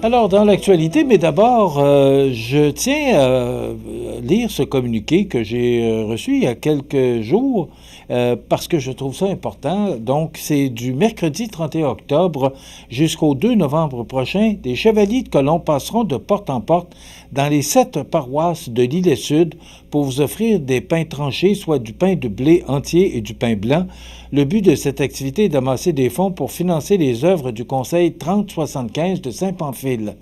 Alors, dans l'actualité, mais d'abord, je tiens à lire ce communiqué que j'ai reçu il y a quelques jours parce que je trouve ça important. Donc, c'est du mercredi 31 octobre jusqu'au 2 novembre prochain. Des chevaliers de colons passeront de porte en porte dans les 7 paroisses de l'Île-et-Sud pour vous offrir des pains tranchés, soit du pain de blé entier et du pain blanc. Le but de cette activité est d'amasser des fonds pour financer les œuvres du Conseil 3075 de Saint-Pamphile.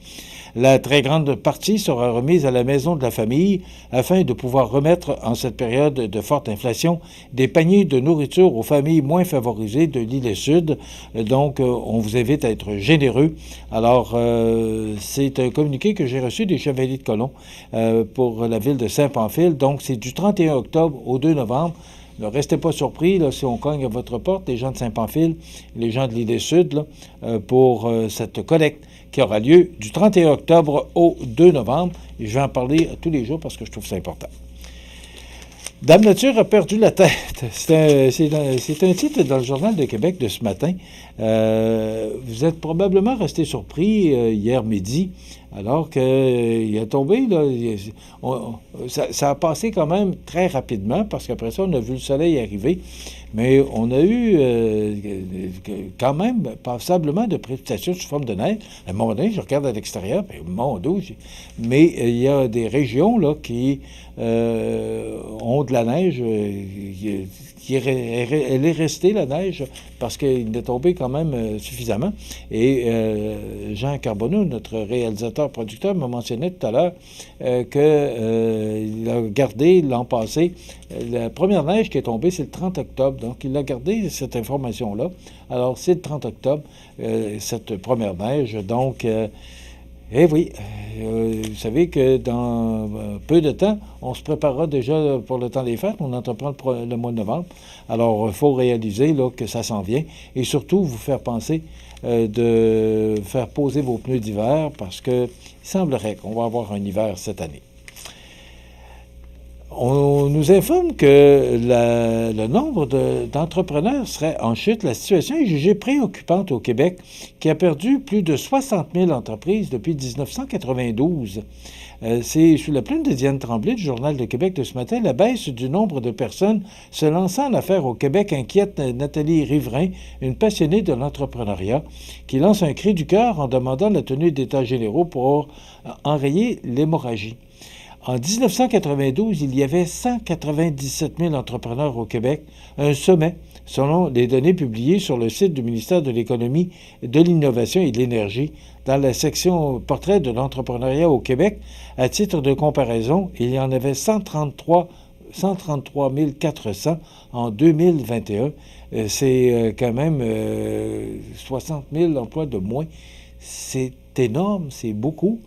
La très grande partie sera remise à la Maison de la Famille afin de pouvoir remettre, en cette période de forte inflation, des paniers de nourriture aux familles moins favorisées de l'Île-et-Sud. Donc, on vous invite à être généreux. Alors, c'est un communiqué que j'ai reçu des Chevaliers de colons pour la ville de Saint-Pamphile. Donc, c'est du 31 octobre au 2 novembre. Ne restez pas surpris là, si on cogne à votre porte, les gens de Saint-Pamphile, les gens de l'Île-et-Sud, pour cette collecte qui aura lieu du 31 octobre au 2 novembre. Et je vais en parler tous les jours parce que je trouve ça important. Dame Nature a perdu la tête. C'est un titre dans le Journal de Québec de ce matin. Vous êtes probablement resté surpris hier midi, alors qu'il a tombé, là, ça a passé quand même très rapidement, parce qu'après ça, on a vu le soleil arriver, mais on a eu quand même passablement de précipitations sous forme de neige. À un moment donné, je regarde à l'extérieur, puis mon Dieu, mais il y a des régions là, qui ont de la neige, elle est restée, la neige, parce qu'il est tombé quand même suffisamment. Et Jean Carbonneau, notre réalisateur-producteur, m'a mentionné tout à l'heure qu'il a gardé l'an passé, la première neige qui est tombée, c'est le 30 octobre. Donc, il a gardé cette information-là. Alors, c'est le 30 octobre, cette première neige. Donc, eh oui, vous savez que dans peu de temps, on se préparera déjà pour le temps des fêtes. On entreprend le mois de novembre. Alors, il faut réaliser là, que ça s'en vient et surtout vous faire penser de faire poser vos pneus d'hiver parce qu'il semblerait qu'on va avoir un hiver cette année. On nous informe que le nombre d'entrepreneurs serait en chute. La situation est jugée préoccupante au Québec, qui a perdu plus de 60 000 entreprises depuis 1992. C'est sous la plume de Diane Tremblay du Journal de Québec de ce matin. La baisse du nombre de personnes se lançant en affaires au Québec inquiète Nathalie Riverain, une passionnée de l'entrepreneuriat, qui lance un cri du cœur en demandant la tenue d'États généraux pour enrayer l'hémorragie. En 1992, il y avait 197 000 entrepreneurs au Québec, un sommet, selon les données publiées sur le site du ministère de l'Économie, de l'Innovation et de l'Énergie, dans la section Portrait de l'entrepreneuriat au Québec. À titre de comparaison, il y en avait 133 400 en 2021. C'est quand même 60 000 emplois de moins. C'est énorme, c'est beaucoup.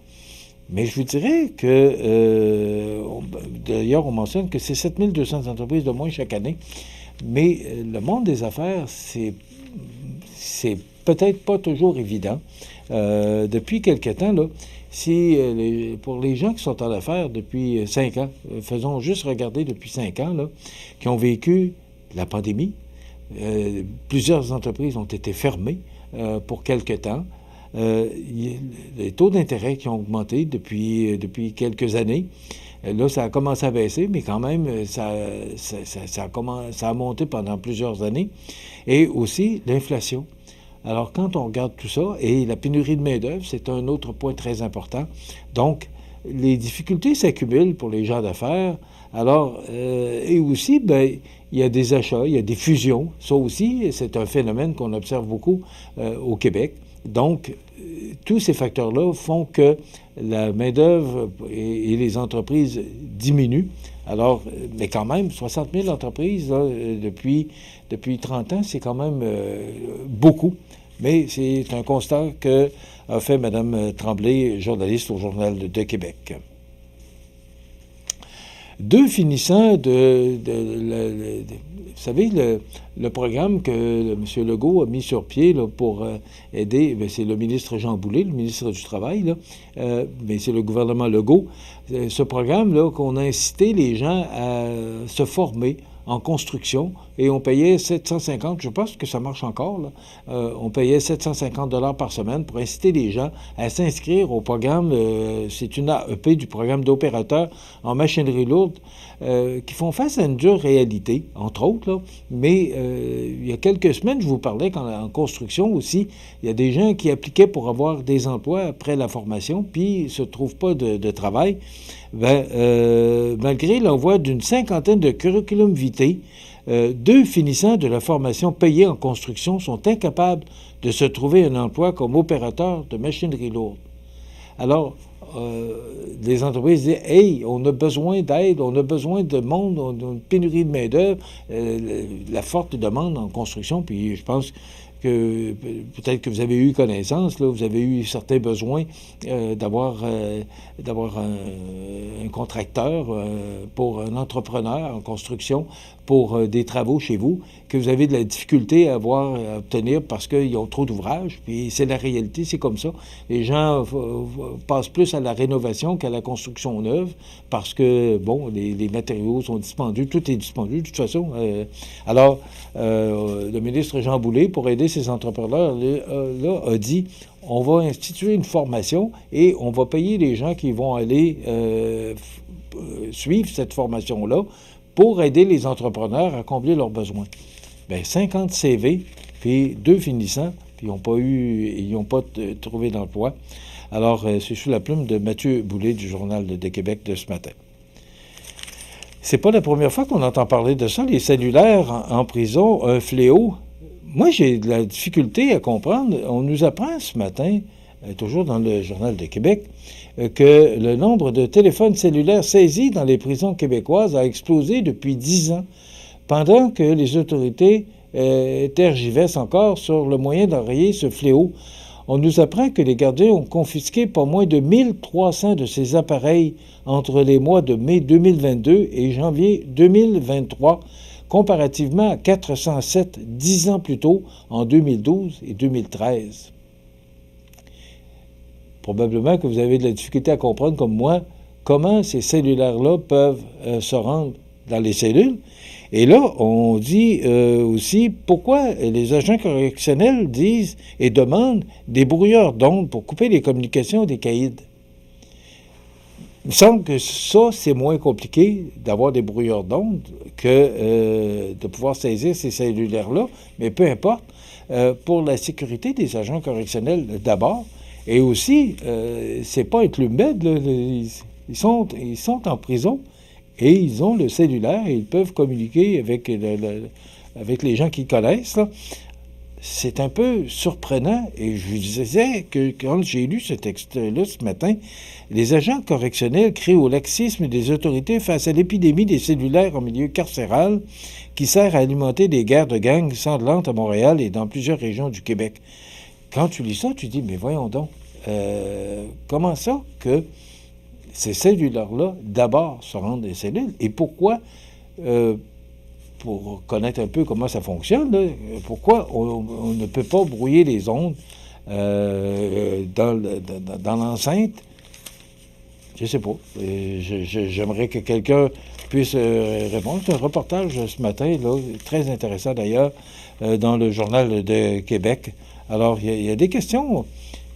Mais je vous dirais que, d'ailleurs, on mentionne que c'est 7200 entreprises de moins chaque année. Mais le monde des affaires, c'est peut-être pas toujours évident. Depuis quelque temps, là, pour les gens qui sont en affaires depuis 5 ans, faisons juste regarder depuis 5 ans, là, qui ont vécu la pandémie, plusieurs entreprises ont été fermées pour quelque temps. Les taux d'intérêt qui ont augmenté depuis quelques années. Là, ça a commencé à baisser, mais quand même, ça a monté pendant plusieurs années. Et aussi, l'inflation. Alors, quand on regarde tout ça, et la pénurie de main-d'œuvre, c'est un autre point très important. Donc, les difficultés s'accumulent pour les gens d'affaires. Alors, et aussi, ben, il y a des achats, il y a des fusions. Ça aussi, c'est un phénomène qu'on observe beaucoup au Québec. Donc, tous ces facteurs-là font que la main-d'œuvre et les entreprises diminuent. Alors, mais quand même, 60 000 entreprises là, depuis 30 ans, c'est quand même beaucoup. Mais c'est un constat qu'a fait Mme Tremblay, journaliste au Journal de Québec. Deux finissants vous savez, le programme que M. Legault a mis sur pied là, pour aider, c'est le ministre Jean Boulet, le ministre du Travail, là, mais c'est le gouvernement Legault. Ce programme-là qu'on a incité les gens à se former en construction, et on payait 750, je pense que ça marche encore, là, on payait 750 $ par semaine pour inciter les gens à s'inscrire au programme, c'est une AEP du programme d'opérateurs en machinerie lourde, qui font face à une dure réalité, entre autres, là. Mais il y a quelques semaines, je vous parlais qu'en construction aussi, il y a des gens qui appliquaient pour avoir des emplois après la formation, puis ne se trouvent pas de travail. Malgré l'envoi d'une cinquantaine de curriculum vitae, 2 finissants de la formation payée en construction sont incapables de se trouver un emploi comme opérateur de machinerie lourde. Alors, les entreprises disent « Hey, on a besoin d'aide, on a besoin de monde, on a une pénurie de main-d'œuvre, la forte demande en construction. » Puis je pense que peut-être que vous avez eu connaissance, là, vous avez eu certains besoins d'avoir un contracteur pour un entrepreneur en construction pour des travaux chez vous, que vous avez de la difficulté à obtenir parce qu'ils ont trop d'ouvrages, puis c'est la réalité, c'est comme ça. Les gens passent plus à la rénovation qu'à la construction neuve parce que, bon, les matériaux sont dispendieux, tout est dispendieux de toute façon. Alors, le ministre Jean Boulet, pour aider ces entrepreneurs-là, a dit « On va instituer une formation et on va payer les gens qui vont aller suivre cette formation-là pour aider les entrepreneurs à combler leurs besoins. » Bien, 50 CV, puis 2 finissants, puis ils n'ont pas trouvé d'emploi. Alors, c'est sous la plume de Mathieu Boulet du Journal de Québec de ce matin. C'est pas la première fois qu'on entend parler de ça, les cellulaires en prison, un fléau. Moi, j'ai de la difficulté à comprendre. On nous apprend ce matin, toujours dans le Journal de Québec, que le nombre de téléphones cellulaires saisis dans les prisons québécoises a explosé depuis 10 ans, pendant que les autorités tergiversent encore sur le moyen d'enrayer ce fléau. On nous apprend que les gardiens ont confisqué pas moins de 1300 de ces appareils entre les mois de mai 2022 et janvier 2023, comparativement à 407 10 ans plus tôt, en 2012 et 2013. Probablement que vous avez de la difficulté à comprendre, comme moi, comment ces cellulaires-là peuvent se rendre dans les cellules. Et là, on dit aussi pourquoi les agents correctionnels disent et demandent des brouilleurs d'ondes pour couper les communications des caïds. Il me semble que ça, c'est moins compliqué d'avoir des brouilleurs d'ondes que de pouvoir saisir ces cellulaires-là, mais peu importe, pour la sécurité des agents correctionnels d'abord, et aussi, c'est pas un club med, là, ils sont en prison, et ils ont le cellulaire et ils peuvent communiquer avec les gens qu'ils connaissent, là. C'est un peu surprenant et je vous disais que quand j'ai lu ce texte-là ce matin, les agents correctionnels crient au laxisme des autorités face à l'épidémie des cellulaires en milieu carcéral qui sert à alimenter des guerres de gangs sanglantes à Montréal et dans plusieurs régions du Québec. Quand tu lis ça, tu dis, mais voyons donc, comment ça que ces cellulaires-là, d'abord, se rendent des cellules? Et pourquoi, pour connaître un peu comment ça fonctionne, là, pourquoi on ne peut pas brouiller les ondes dans l'enceinte? Je ne sais pas. J'aimerais que quelqu'un puisse répondre. C'est un reportage ce matin, là, très intéressant d'ailleurs, dans le Journal de Québec. Alors, il y a des questions...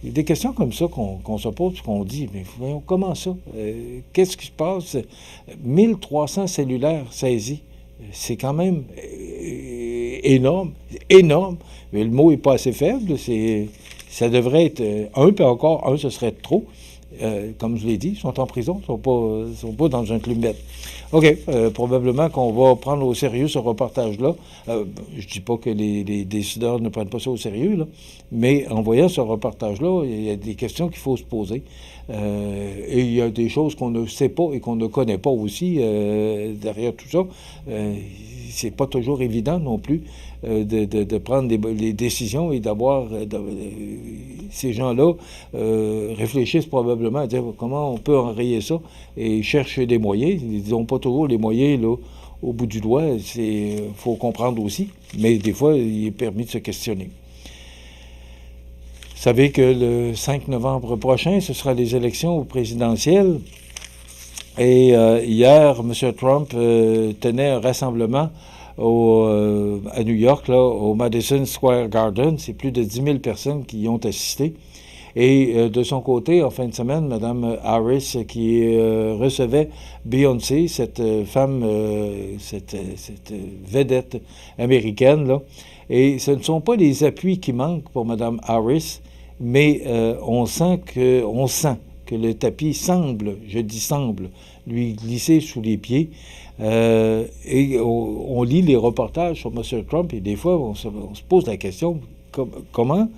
Il y a des questions comme ça qu'on se pose, qu'on dit, mais voyons, comment ça? Qu'est-ce qui se passe? 1300 cellulaires saisis. C'est quand même énorme, énorme. Mais le mot n'est pas assez faible. Ça devrait être un, puis encore un, ce serait trop. Comme je l'ai dit, ils sont en prison, ils ne sont pas dans un club med. OK, probablement qu'on va prendre au sérieux ce reportage-là. Je ne dis pas que les décideurs ne prennent pas ça au sérieux, là, mais en voyant ce reportage-là, il y a des questions qu'il faut se poser. Et il y a des choses qu'on ne sait pas et qu'on ne connaît pas aussi derrière tout ça. C'est pas toujours évident non plus de prendre les décisions et d'avoir... ces gens-là réfléchissent probablement à dire comment on peut enrayer ça et cherchent des moyens. Ils n'ont pas toujours les moyens là, au bout du doigt. Il faut comprendre aussi. Mais des fois, il est permis de se questionner. Vous savez que le 5 novembre prochain, ce sera les élections présidentielles. Et hier, M. Trump tenait un rassemblement à New York, là, au Madison Square Garden. C'est plus de 10 000 personnes qui y ont assisté. Et de son côté, en fin de semaine, Mme Harris, qui recevait Beyoncé, cette femme, cette vedette américaine, là. Et ce ne sont pas les appuis qui manquent pour Mme Harris, mais on sent que le tapis semble, je dis semble, lui glisser sous les pieds. Et on lit les reportages sur M. Trump et des fois, on se pose la question, comment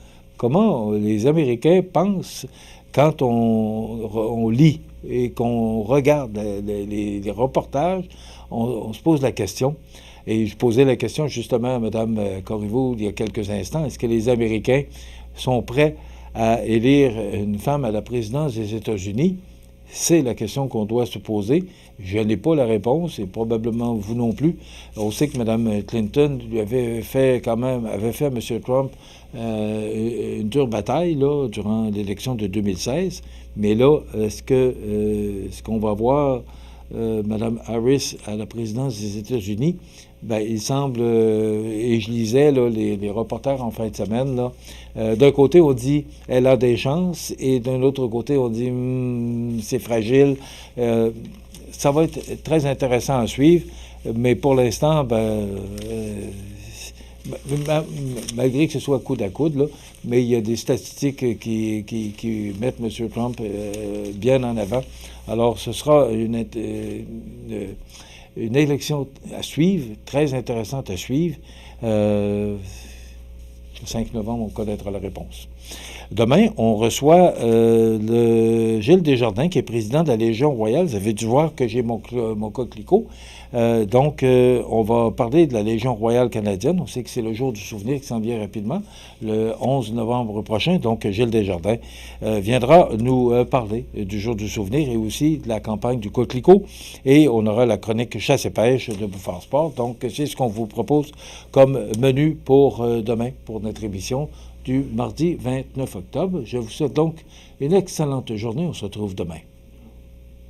les Américains pensent quand on lit et qu'on regarde les reportages, on se pose la question. Et je posais la question justement à Mme Corriveau il y a quelques instants, est-ce que les Américains sont prêts à élire une femme à la présidence des États-Unis? C'est la question qu'on doit se poser. Je n'ai pas la réponse, et probablement vous non plus. On sait que Mme Clinton lui avait fait à M. Trump une dure bataille là, durant l'élection de 2016. Mais là, est-ce qu'on va voir Mme Harris à la présidence des États-Unis? Ben, il semble, et je lisais là, les reporters en fin de semaine, là, d'un côté on dit elle a des chances, et d'un autre côté on dit c'est fragile. Ça va être très intéressant à suivre, mais pour l'instant, malgré que ce soit coude à coude, là, mais il y a des statistiques qui mettent M. Trump bien en avant. Alors ce sera une élection à suivre, très intéressante à suivre. Le 5 novembre, on connaîtra la réponse. Demain, on reçoit Gilles Desjardins, qui est président de la Légion royale. Vous avez dû voir que j'ai mon coquelicot. Donc, on va parler de la Légion royale canadienne. On sait que c'est le jour du souvenir qui s'en vient rapidement, le 11 novembre prochain. Donc, Gilles Desjardins viendra nous parler du jour du souvenir et aussi de la campagne du coquelicot. Et on aura la chronique chasse et pêche de Bouffard Sport. Donc, c'est ce qu'on vous propose comme menu pour demain, pour notre émission du mardi 29 octobre. Je vous souhaite donc une excellente journée. On se retrouve demain.